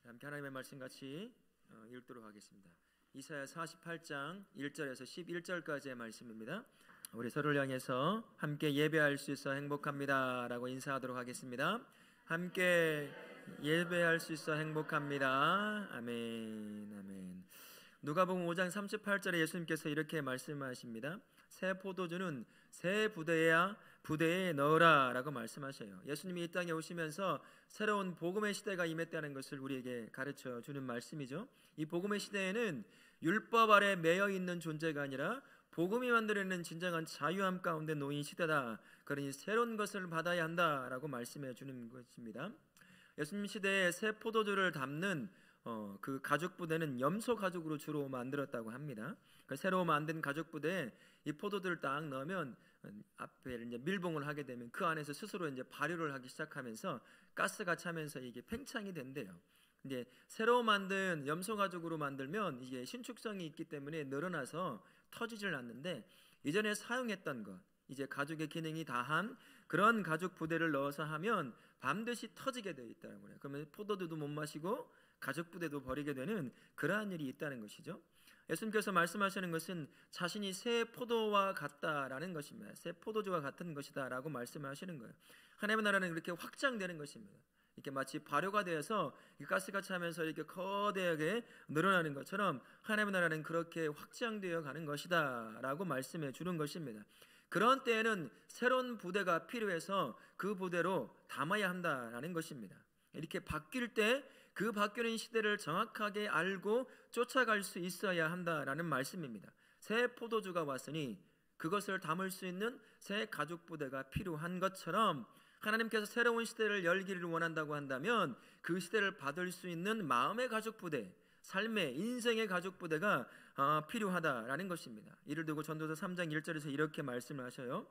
함께 하나님의 말씀 같이 읽도록 하겠습니다. 이사야 48장 1절에서 11절까지의 말씀입니다. 우리 서로를 향해서 함께 예배할 수 있어 행복합니다 라고 인사하도록 하겠습니다. 함께 예배할 수 있어 행복합니다. 아멘. 아멘. 누가복음 5장 38절에 예수님께서 이렇게 말씀하십니다. 새 포도주는 새 부대에 넣으라 라고 말씀하셔요. 예수님이 이 땅에 오시면서 새로운 복음의 시대가 임했다는 것을 우리에게 가르쳐 주는 말씀이죠. 이 복음의 시대에는 율법 아래 매여 있는 존재가 아니라 복음이 만들어내는 진정한 자유함 가운데 놓인 시대다. 그러니 새로운 것을 받아야 한다라고 말씀해 주는 것입니다. 예수님 시대에 새 포도주를 담는 그 가죽 부대는 염소 가죽으로 주로 만들었다고 합니다. 새로 만든 가죽 부대에 이 포도들을 딱 넣으면 앞에 이제 밀봉을 하게 되면 그 안에서 스스로 이제 발효를 하기 시작하면서 가스가 차면서 이게 팽창이 된대요. 이제 새로 만든 염소 가죽으로 만들면 이게 신축성이 있기 때문에 늘어나서 터지질 않는데 이전에 사용했던 것, 이제 가죽의 기능이 다한 그런 가죽 부대를 넣어서 하면 반드시 터지게 되어 있다는 거예요. 그러면 포도주도 못 마시고 가죽 부대도 버리게 되는 그러한 일이 있다는 것이죠. 예수님께서 말씀하시는 것은 자신이 새 포도와 같다라는 것입니다. 새 포도주와 같은 것이다 라고 말씀하시는 거예요. 하나님의 나라는 그렇게 확장되는 것입니다. 이렇게 마치 발효가 되어서 가스가 차면서 이렇게 거대하게 늘어나는 것처럼 하나님의 나라는 그렇게 확장되어 가는 것이다 라고 말씀해 주는 것입니다. 그런 때에는 새로운 부대가 필요해서 그 부대로 담아야 한다라는 것입니다. 이렇게 바뀔 때 그 바뀌는 시대를 정확하게 알고 쫓아갈 수 있어야 한다라는 말씀입니다. 새 포도주가 왔으니 그것을 담을 수 있는 새 가죽 부대가 필요한 것처럼 하나님께서 새로운 시대를 열기를 원한다고 한다면 그 시대를 받을 수 있는 마음의 가죽 부대, 삶의 인생의 가죽 부대가 필요하다라는 것입니다. 이를 두고 전도서 3장 1절에서 이렇게 말씀을 하셔요.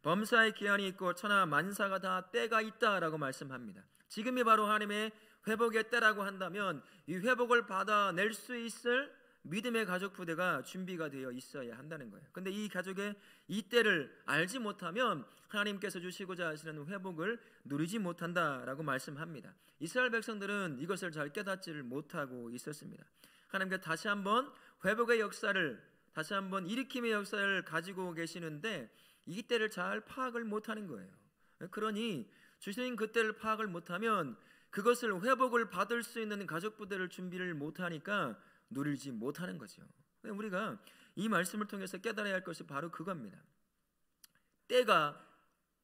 범사의 기한이 있고 천하 만사가 다 때가 있다라고 말씀합니다. 지금이 바로 하나님의 회복의 때라고 한다면 이 회복을 받아낼 수 있을 믿음의 가족 부대가 준비가 되어 있어야 한다는 거예요. 근데 이 가족의 이 때를 알지 못하면 하나님께서 주시고자 하시는 회복을 누리지 못한다라고 말씀합니다. 이스라엘 백성들은 이것을 잘 깨닫지를 못하고 있었습니다. 하나님께서 다시 한번 회복의 역사를, 다시 한번 일으킴의 역사를 가지고 계시는데 이 때를 잘 파악을 못하는 거예요. 그러니 주신 그 때를 파악을 못하면 그것을 회복을 받을 수 있는 가족 부대를 준비를 못하니까 누리지 못하는 거죠. 우리가 이 말씀을 통해서 깨달아야 할 것이 바로 그겁니다. 때가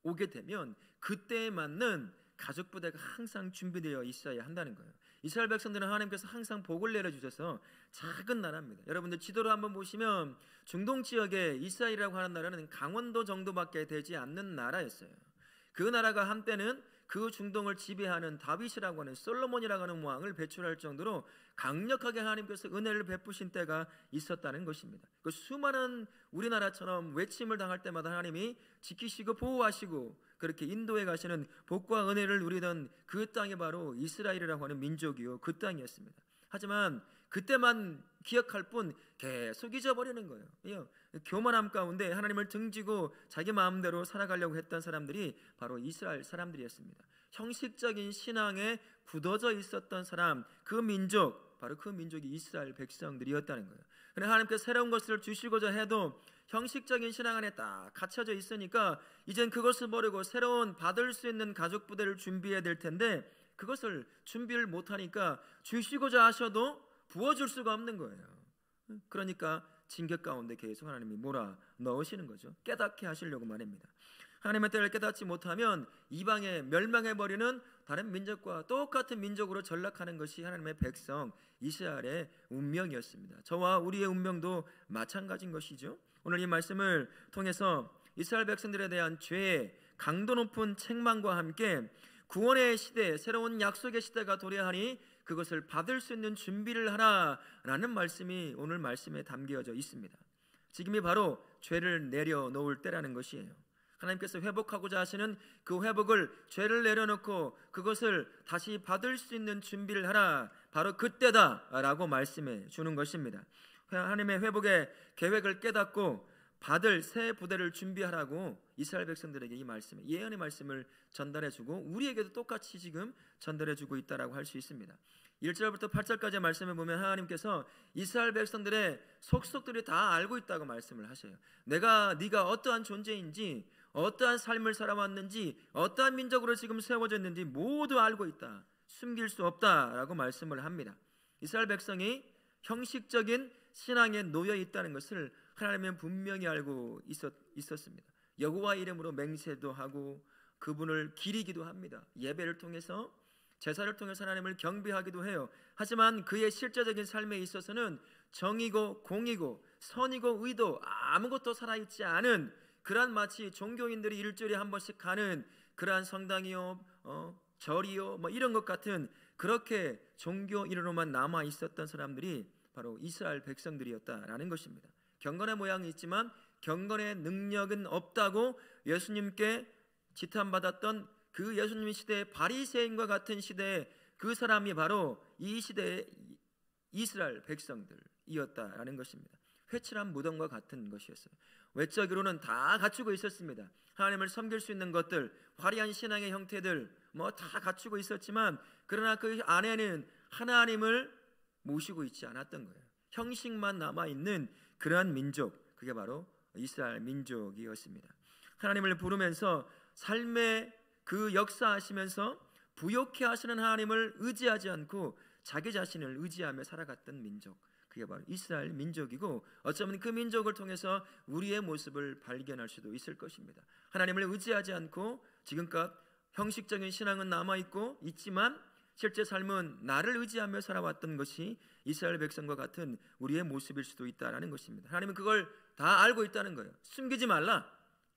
오게 되면 그때에 맞는 가족 부대가 항상 준비되어 있어야 한다는 거예요. 이스라엘 백성들은 하나님께서 항상 복을 내려주셔서 작은 나라입니다. 여러분들 지도를 한번 보시면 중동 지역에 이스라엘이라고 하는 나라는 강원도 정도밖에 되지 않는 나라였어요. 그 나라가 한때는 그 중동을 지배하는 다윗이라고 하는 솔로몬이라고 하는 왕을 배출할 정도로 강력하게 하나님께서 은혜를 베푸신 때가 있었다는 것입니다. 그 수많은 우리나라처럼 외침을 당할 때마다 하나님이 지키시고 보호하시고 그렇게 인도에 가시는 복과 은혜를 누리던 그 땅이 바로 이스라엘이라고 하는 민족이요, 그 땅이었습니다. 하지만 그때만 기억할 뿐 계속 잊어버리는 거예요. 교만함 가운데 하나님을 등지고 자기 마음대로 살아가려고 했던 사람들이 바로 이스라엘 사람들이었습니다. 형식적인 신앙에 굳어져 있었던 사람, 그 민족, 바로 그 민족이 이스라엘 백성들이었다는 거예요. 그런데 하나님께서 새로운 것을 주시고자 해도 형식적인 신앙 안에 딱 갇혀져 있으니까 이젠 그것을 버리고 새로운 받을 수 있는 가족 부대를 준비해야 될 텐데 그것을 준비를 못하니까 주시고자 하셔도 부어줄 수가 없는 거예요. 그러니까 징계 가운데 계속 하나님이 몰아 넣으시는 거죠. 깨닫게 하시려고 말입니다. 하나님의 때를 깨닫지 못하면 이방에 멸망해버리는 다른 민족과 똑같은 민족으로 전락하는 것이 하나님의 백성 이스라엘의 운명이었습니다. 저와 우리의 운명도 마찬가지인 것이죠. 오늘 이 말씀을 통해서 이스라엘 백성들에 대한 죄의 강도 높은 책망과 함께 구원의 시대, 새로운 약속의 시대가 도래하니 그것을 받을 수 있는 준비를 하라라는 말씀이 오늘 말씀에 담겨져 있습니다. 지금이 바로 죄를 내려놓을 때라는 것이에요. 하나님께서 회복하고자 하시는 그 회복을 죄를 내려놓고 그것을 다시 받을 수 있는 준비를 하라, 바로 그때다라고 말씀해 주는 것입니다. 하나님의 회복의 계획을 깨닫고 받을 새 부대를 준비하라고 이스라엘 백성들에게 이 말씀, 예언의 말씀을 전달해주고 우리에게도 똑같이 지금 전달해주고 있다라고 할 수 있습니다. 1절부터 8절까지의 말씀을 보면 하나님께서 이스라엘 백성들의 속속들이 다 알고 있다고 말씀을 하셔요. 네가 어떠한 존재인지, 어떠한 삶을 살아왔는지, 어떠한 민족으로 지금 세워졌는지 모두 알고 있다, 숨길 수 없다라고 말씀을 합니다. 이스라엘 백성이 형식적인 신앙에 놓여 있다는 것을 하나님은 분명히 알고 있었습니다. 여호와 이름으로 맹세도 하고 그분을 기리기도 합니다. 예배를 통해서, 제사를 통해서 하나님을 경배하기도 해요. 하지만 그의 실제적인 삶에 있어서는 정이고 공이고 선이고 의도 아무것도 살아있지 않은, 그러한 마치 종교인들이 일주일에 한 번씩 가는 그러한 성당이요, 절이요, 이런 것 같은 그렇게 종교 이론으로만 남아 있었던 사람들이 바로 이스라엘 백성들이었다라는 것입니다. 경건의 모양이 있지만 경건의 능력은 없다고 예수님께 지탄받았던 그 예수님 시대의 바리새인과 같은 시대의 그 사람이 바로 이 시대의 이스라엘 백성들이었다라는 것입니다. 회칠한 무덤과 같은 것이었어요. 외적으로는 다 갖추고 있었습니다. 하나님을 섬길 수 있는 것들, 화려한 신앙의 형태들 다 갖추고 있었지만, 그러나 그 안에는 하나님을 모시고 있지 않았던 거예요. 형식만 남아있는 그러한 민족, 그게 바로 이스라엘 민족이었습니다. 하나님을 부르면서 삶의 그 역사하시면서 부욕해 하시는 하나님을 의지하지 않고 자기 자신을 의지하며 살아갔던 민족, 그게 바로 이스라엘 민족이고, 어쩌면 그 민족을 통해서 우리의 모습을 발견할 수도 있을 것입니다. 하나님을 의지하지 않고 지금껏 형식적인 신앙은 남아있고 있지만 실제 삶은 나를 의지하며 살아왔던 것이 이스라엘 백성과 같은 우리의 모습일 수도 있다라는 것입니다. 하나님은 그걸 다 알고 있다는 거예요. 숨기지 말라,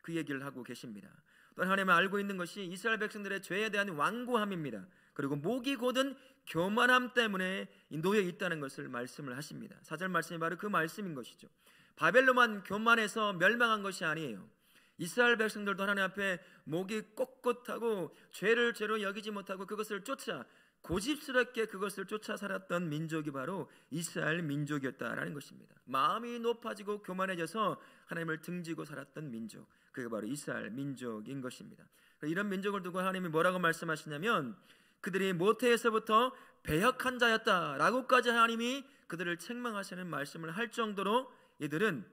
그 얘기를 하고 계십니다. 또 하나님은 알고 있는 것이 이스라엘 백성들의 죄에 대한 완고함입니다. 그리고 목이 곧은 교만함 때문에 놓여 있다는 것을 말씀을 하십니다. 4절 말씀이 바로 그 말씀인 것이죠. 바벨론만 교만해서 멸망한 것이 아니에요. 이스라엘 백성들도 하나님 앞에 목이 꼿꼿하고 죄를 죄로 여기지 못하고 그것을 쫓아 고집스럽게 그것을 쫓아 살았던 민족이 바로 이스라엘 민족이었다라는 것입니다. 마음이 높아지고 교만해져서 하나님을 등지고 살았던 민족, 그게 바로 이스라엘 민족인 것입니다. 이런 민족을 두고 하나님이 뭐라고 말씀하시냐면 그들이 모태에서부터 배역한 자였다라고까지 하나님이 그들을 책망하시는 말씀을 할 정도로 이들은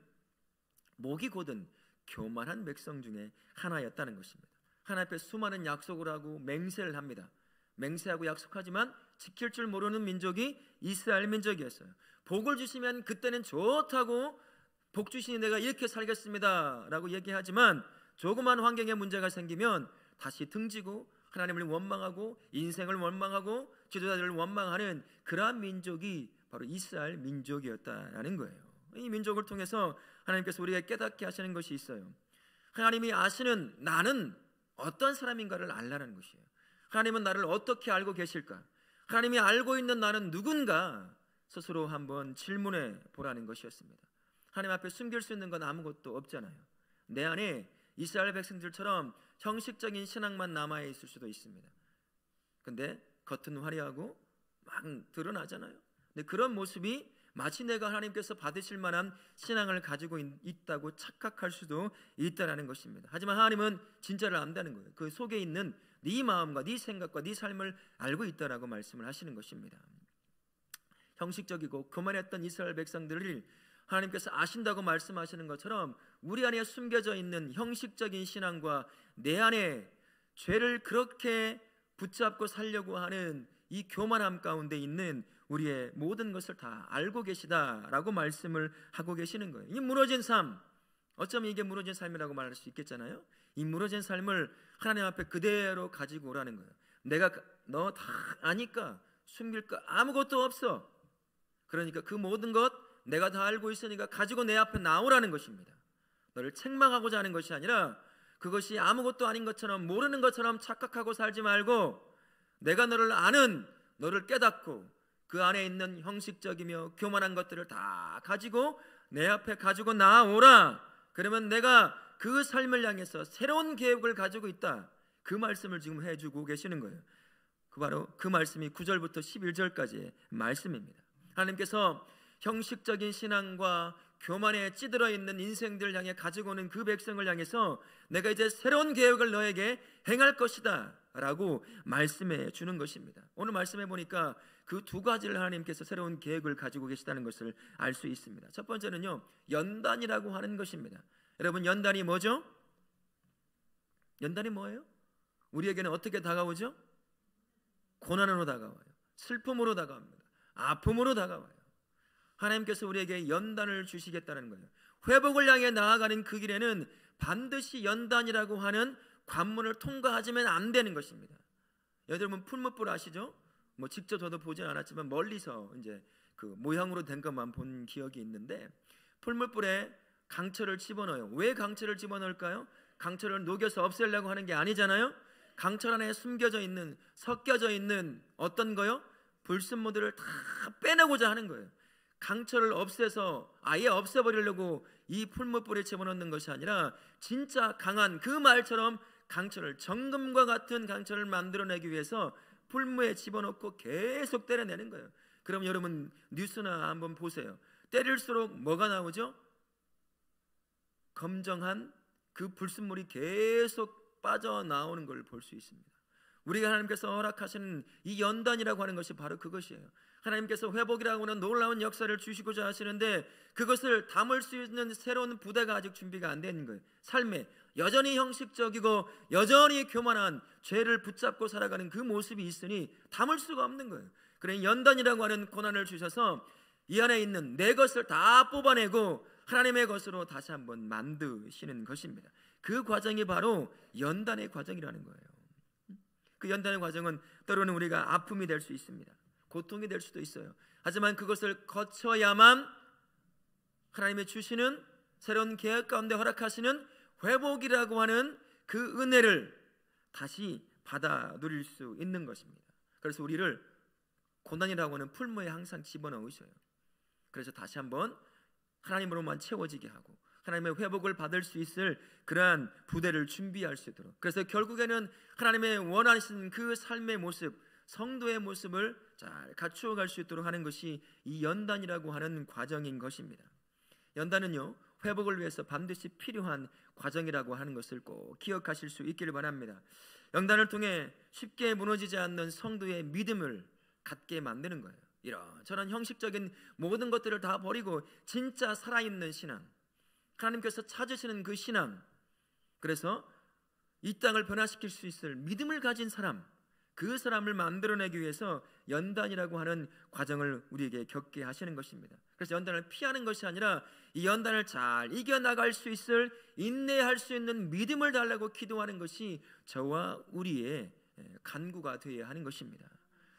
목이 곧은 교만한 백성 중에 하나였다는 것입니다. 하나님 앞에 수많은 약속을 하고 맹세를 합니다. 맹세하고 약속하지만 지킬 줄 모르는 민족이 이스라엘 민족이었어요. 복을 주시면 그때는 좋다고, 복 주시니 내가 이렇게 살겠습니다 라고 얘기하지만 조그만 환경에 문제가 생기면 다시 등지고 하나님을 원망하고 인생을 원망하고 지도자들을 원망하는 그러한 민족이 바로 이스라엘 민족이었다라는 거예요. 이 민족을 통해서 하나님께서 우리에게 깨닫게 하시는 것이 있어요. 하나님이 아시는 나는 어떤 사람인가를 알라는 것이에요. 하나님은 나를 어떻게 알고 계실까? 하나님이 알고 있는 나는 누군가 스스로 한번 질문해 보라는 것이었습니다. 하나님 앞에 숨길 수 있는 건 아무것도 없잖아요. 내 안에 이스라엘 백성들처럼 형식적인 신앙만 남아있을 수도 있습니다. 근데 겉은 화려하고 막 드러나잖아요. 근데 그런 모습이 마치 내가 하나님께서 받으실 만한 신앙을 가지고 있다고 착각할 수도 있다는 것입니다. 하지만 하나님은 진짜를 안다는 거예요. 그 속에 있는 네 마음과 네 생각과 네 삶을 알고 있다라고 말씀을 하시는 것입니다. 형식적이고 교만했던 이스라엘 백성들을 하나님께서 아신다고 말씀하시는 것처럼 우리 안에 숨겨져 있는 형식적인 신앙과 내 안에 죄를 그렇게 붙잡고 살려고 하는 이 교만함 가운데 있는 우리의 모든 것을 다 알고 계시다라고 말씀을 하고 계시는 거예요. 이 무너진 삶, 어쩌면 이게 무너진 삶이라고 말할 수 있겠잖아요. 이 무너진 삶을 하나님 앞에 그대로 가지고 오라는 거예요. 내가 너 다 아니까 숨길 거 아무것도 없어. 그러니까 그 모든 것 내가 다 알고 있으니까 가지고 내 앞에 나오라는 것입니다. 너를 책망하고자 하는 것이 아니라 그것이 아무것도 아닌 것처럼, 모르는 것처럼 착각하고 살지 말고 내가 너를 아는, 너를 깨닫고 그 안에 있는 형식적이며 교만한 것들을 다 가지고 내 앞에 가지고 나오라. 그러면 내가 그 삶을 향해서 새로운 계획을 가지고 있다, 그 말씀을 지금 해주고 계시는 거예요. 바로 그 말씀이 9절부터 11절까지의 말씀입니다. 하나님께서 형식적인 신앙과 교만에 찌들어 있는 인생들을 향해 가지고 오는 그 백성을 향해서 내가 이제 새로운 계획을 너에게 행할 것이다 라고 말씀해 주는 것입니다. 오늘 말씀해 보니까 그 두 가지를 하나님께서 새로운 계획을 가지고 계시다는 것을 알 수 있습니다. 첫 번째는요, 연단이라고 하는 것입니다. 여러분, 연단이 뭐죠? 연단이 뭐예요? 우리에게는 어떻게 다가오죠? 고난으로 다가와요. 슬픔으로 다가옵니다. 아픔으로 다가와요. 하나님께서 우리에게 연단을 주시겠다는 거예요. 회복을 향해 나아가는 그 길에는 반드시 연단이라고 하는 관문을 통과하지면 안 되는 것입니다. 여러분, 풀무불 아시죠? 뭐 직접 저도 보진 않았지만 멀리서 이제 그 모형으로 된 것만 본 기억이 있는데, 풀무불에 강철을 집어넣어요. 왜 강철을 집어넣을까요? 강철을 녹여서 없애려고 하는 게 아니잖아요. 강철 안에 숨겨져 있는, 섞여져 있는 어떤 거요? 불순물들을 다 빼내고자 하는 거예요. 강철을 없애서 아예 없애버리려고 이 풀무불에 집어넣는 것이 아니라 진짜 강한 그 말처럼 강철을, 정금과 같은 강철을 만들어내기 위해서 풀무에 집어넣고 계속 때려내는 거예요. 그럼 여러분 뉴스나 한번 보세요. 때릴수록 뭐가 나오죠? 검정한 그 불순물이 계속 빠져나오는 걸 볼 수 있습니다. 우리가 하나님께서 허락하시는 이 연단이라고 하는 것이 바로 그것이에요. 하나님께서 회복이라고 하는 놀라운 역사를 주시고자 하시는데 그것을 담을 수 있는 새로운 부대가 아직 준비가 안 되는 거예요. 삶에 여전히 형식적이고 여전히 교만한 죄를 붙잡고 살아가는 그 모습이 있으니 담을 수가 없는 거예요. 그러니 연단이라고 하는 고난을 주셔서 이 안에 있는 내 것을 다 뽑아내고 하나님의 것으로 다시 한번 만드시는 것입니다. 그 과정이 바로 연단의 과정이라는 거예요. 그 연단의 과정은 때로는 우리가 아픔이 될 수 있습니다. 고통이 될 수도 있어요. 하지만 그것을 거쳐야만 하나님의 주시는 새로운 계획 가운데 허락하시는 회복이라고 하는 그 은혜를 다시 받아 누릴 수 있는 것입니다. 그래서 우리를 고난이라고 하는 풀무에 항상 집어넣으셔요. 그래서 다시 한번 하나님으로만 채워지게 하고 하나님의 회복을 받을 수 있을 그러한 부대를 준비할 수 있도록, 그래서 결국에는 하나님의 원하시는 그 삶의 모습, 성도의 모습을 잘 갖추어 갈 수 있도록 하는 것이 이 연단이라고 하는 과정인 것입니다. 연단은요, 회복을 위해서 반드시 필요한 과정이라고 하는 것을 꼭 기억하실 수 있기를 바랍니다. 연단을 통해 쉽게 무너지지 않는 성도의 믿음을 갖게 만드는 거예요. 이런저런 형식적인 모든 것들을 다 버리고 진짜 살아있는 신앙, 하나님께서 찾으시는 그 신앙, 그래서 이 땅을 변화시킬 수 있을 믿음을 가진 사람, 그 사람을 만들어내기 위해서 연단이라고 하는 과정을 우리에게 겪게 하시는 것입니다. 그래서 연단을 피하는 것이 아니라 이 연단을 잘 이겨나갈 수 있을, 인내할 수 있는 믿음을 달라고 기도하는 것이 저와 우리의 간구가 되어야 하는 것입니다.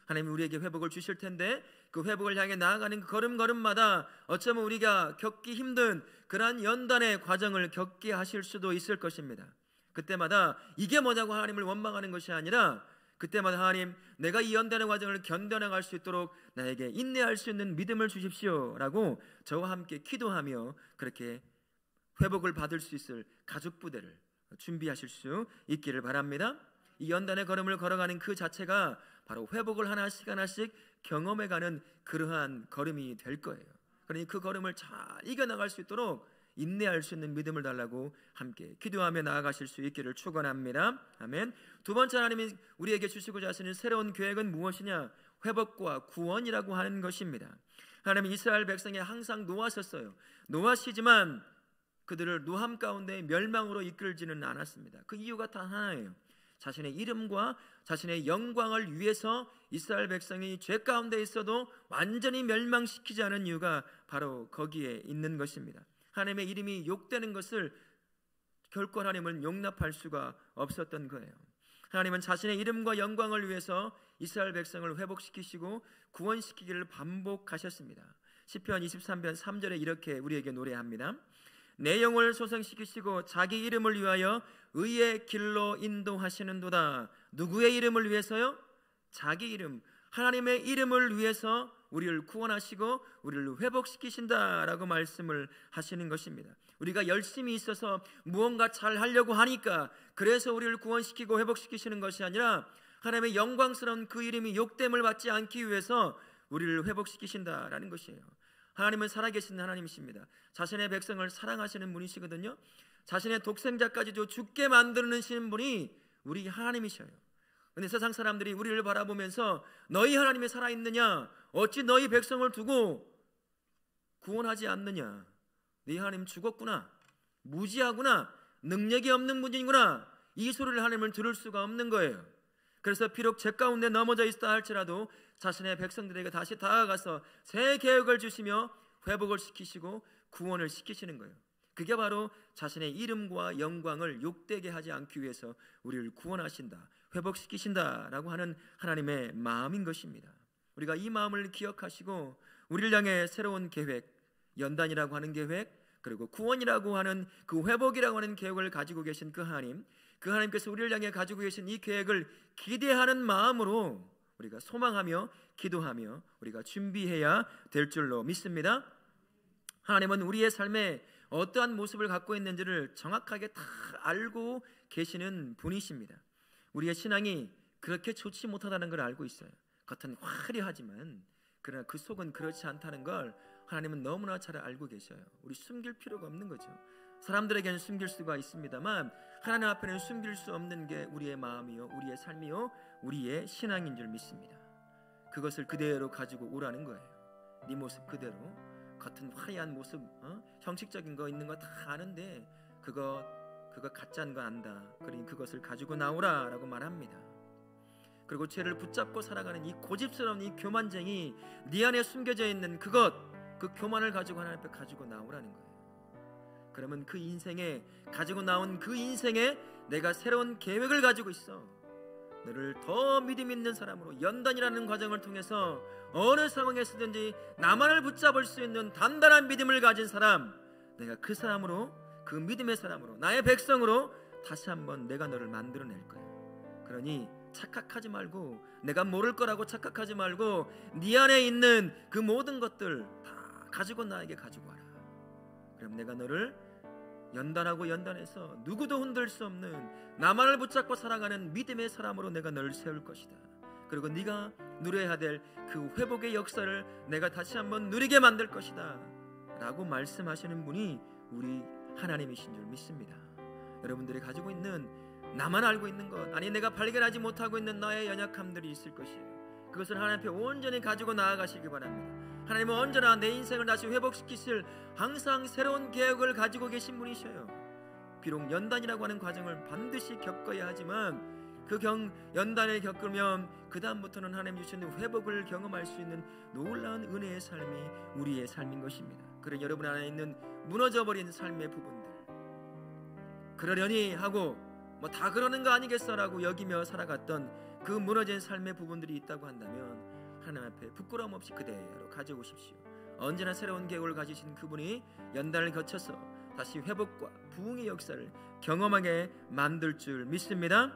하나님이 우리에게 회복을 주실 텐데 그 회복을 향해 나아가는 그 걸음걸음마다 어쩌면 우리가 겪기 힘든 그러한 연단의 과정을 겪게 하실 수도 있을 것입니다. 그때마다 이게 뭐냐고 하나님을 원망하는 것이 아니라 그때마다 하나님, 내가 이 연단의 과정을 견뎌나갈 수 있도록 나에게 인내할 수 있는 믿음을 주십시오 라고 저와 함께 기도하며 그렇게 회복을 받을 수 있을 가족 부대를 준비하실 수 있기를 바랍니다. 이 연단의 걸음을 걸어가는 그 자체가 바로 회복을 하나씩 하나씩 경험해가는 그러한 걸음이 될 거예요. 그러니 그 걸음을 잘 이겨나갈 수 있도록 인내할 수 있는 믿음을 달라고 함께 기도하며 나아가실 수 있기를 축원합니다. 아멘. 두 번째, 하나님이 우리에게 주시고자 하시는 새로운 계획은 무엇이냐? 회복과 구원이라고 하는 것입니다. 하나님은 이스라엘 백성에 항상 노하셨어요. 노하시지만 그들을 노함 가운데 멸망으로 이끌지는 않았습니다. 그 이유가 단 하나예요. 자신의 이름과 자신의 영광을 위해서 이스라엘 백성이 죄 가운데 있어도 완전히 멸망시키지 않은 이유가 바로 거기에 있는 것입니다. 하나님의 이름이 욕되는 것을 결코 하나님은 용납할 수가 없었던 거예요. 하나님은 자신의 이름과 영광을 위해서 이스라엘 백성을 회복시키시고 구원시키기를 반복하셨습니다. 시편 23편 3절에 이렇게 우리에게 노래합니다. 내 영을 소생시키시고 자기 이름을 위하여 의의 길로 인도하시는도다. 누구의 이름을 위해서요? 자기 이름, 하나님의 이름을 위해서 우리를 구원하시고 우리를 회복시키신다라고 말씀을 하시는 것입니다. 우리가 열심히 있어서 무언가 잘 하려고 하니까 그래서 우리를 구원시키고 회복시키시는 것이 아니라 하나님의 영광스러운 그 이름이 욕됨을 받지 않기 위해서 우리를 회복시키신다라는 것이에요. 하나님은 살아계신 하나님이십니다. 자신의 백성을 사랑하시는 분이시거든요. 자신의 독생자까지도 죽게 만드시는 분이 우리 하나님이셔요. 그런데 세상 사람들이 우리를 바라보면서 너희 하나님이 살아있느냐, 어찌 너희 백성을 두고 구원하지 않느냐, 네 하나님 죽었구나, 무지하구나, 능력이 없는 분이구나, 이 소리를 하나님을 들을 수가 없는 거예요. 그래서 비록 죄 가운데 넘어져 있다 할지라도 자신의 백성들에게 다시 다가가서 새 계획을 주시며 회복을 시키시고 구원을 시키시는 거예요. 그게 바로 자신의 이름과 영광을 욕되게 하지 않기 위해서 우리를 구원하신다, 회복시키신다라고 하는 하나님의 마음인 것입니다. 우리가 이 마음을 기억하시고 우리를 향해 새로운 계획, 연단이라고 하는 계획, 그리고 구원이라고 하는 그 회복이라고 하는 계획을 가지고 계신 그 하나님, 그 하나님께서 우리를 향해 가지고 계신 이 계획을 기대하는 마음으로 우리가 소망하며 기도하며 우리가 준비해야 될 줄로 믿습니다. 하나님은 우리의 삶에 어떠한 모습을 갖고 있는지를 정확하게 다 알고 계시는 분이십니다. 우리의 신앙이 그렇게 좋지 못하다는 걸 알고 있어요. 겉은 화려하지만 그러나 그 속은 그렇지 않다는 걸 하나님은 너무나 잘 알고 계셔요. 우리 숨길 필요가 없는 거죠. 사람들에게는 숨길 수가 있습니다만 하나님 앞에는 숨길 수 없는 게 우리의 마음이요, 우리의 삶이요, 우리의 신앙인 줄 믿습니다. 그것을 그대로 가지고 오라는 거예요. 네 모습 그대로, 겉은 화려한 모습, 형식적인 거 있는 거 다 아는데 그거 가짜인 거 안다. 그러니 그것을 가지고 나오라라고 말합니다. 그리고 죄를 붙잡고 살아가는 이 고집스러운 이 교만쟁이, 네 안에 숨겨져 있는 그것, 그 교만을 가지고 하나님 앞에 가지고 나오라는 거예요. 그러면 그 인생에 가지고 나온 그 인생에 내가 새로운 계획을 가지고 있어. 너를 더 믿음 있는 사람으로 연단이라는 과정을 통해서 어느 상황에서든지 나만을 붙잡을 수 있는 단단한 믿음을 가진 사람, 내가 그 사람으로, 그 믿음의 사람으로, 나의 백성으로 다시 한번 내가 너를 만들어낼 거야. 그러니 착각하지 말고, 내가 모를 거라고 착각하지 말고 네 안에 있는 그 모든 것들 다 가지고 나에게 가지고 와라. 그럼 내가 너를 연단하고 연단해서 누구도 흔들 수 없는 나만을 붙잡고 살아가는 믿음의 사람으로 내가 너를 세울 것이다. 그리고 네가 누려야 될 그 회복의 역사를 내가 다시 한번 누리게 만들 것이다 라고 말씀하시는 분이 우리 하나님이신 줄 믿습니다. 여러분들이 가지고 있는, 나만 알고 있는 것, 아니 내가 발견하지 못하고 있는 나의 연약함들이 있을 것이에요. 그것을 하나님 앞에 온전히 가지고 나아가시기 바랍니다. 하나님은 언제나 내 인생을 다시 회복시키실 항상 새로운 계획을 가지고 계신 분이셔요. 비록 연단이라고 하는 과정을 반드시 겪어야 하지만 그 연단을 겪으면 그 다음부터는 하나님 주시는 회복을 경험할 수 있는 놀라운 은혜의 삶이 우리의 삶인 것입니다. 그런 여러분 안에 있는 무너져버린 삶의 부분들, 그러려니 하고 뭐 다 그러는 거 아니겠어라고 여기며 살아갔던 그 무너진 삶의 부분들이 있다고 한다면 하나님 앞에 부끄러움 없이 그대로 가져오십시오. 언제나 새로운 계획을 가지신 그분이 연단을 거쳐서 다시 회복과 부흥의 역사를 경험하게 만들 줄 믿습니다.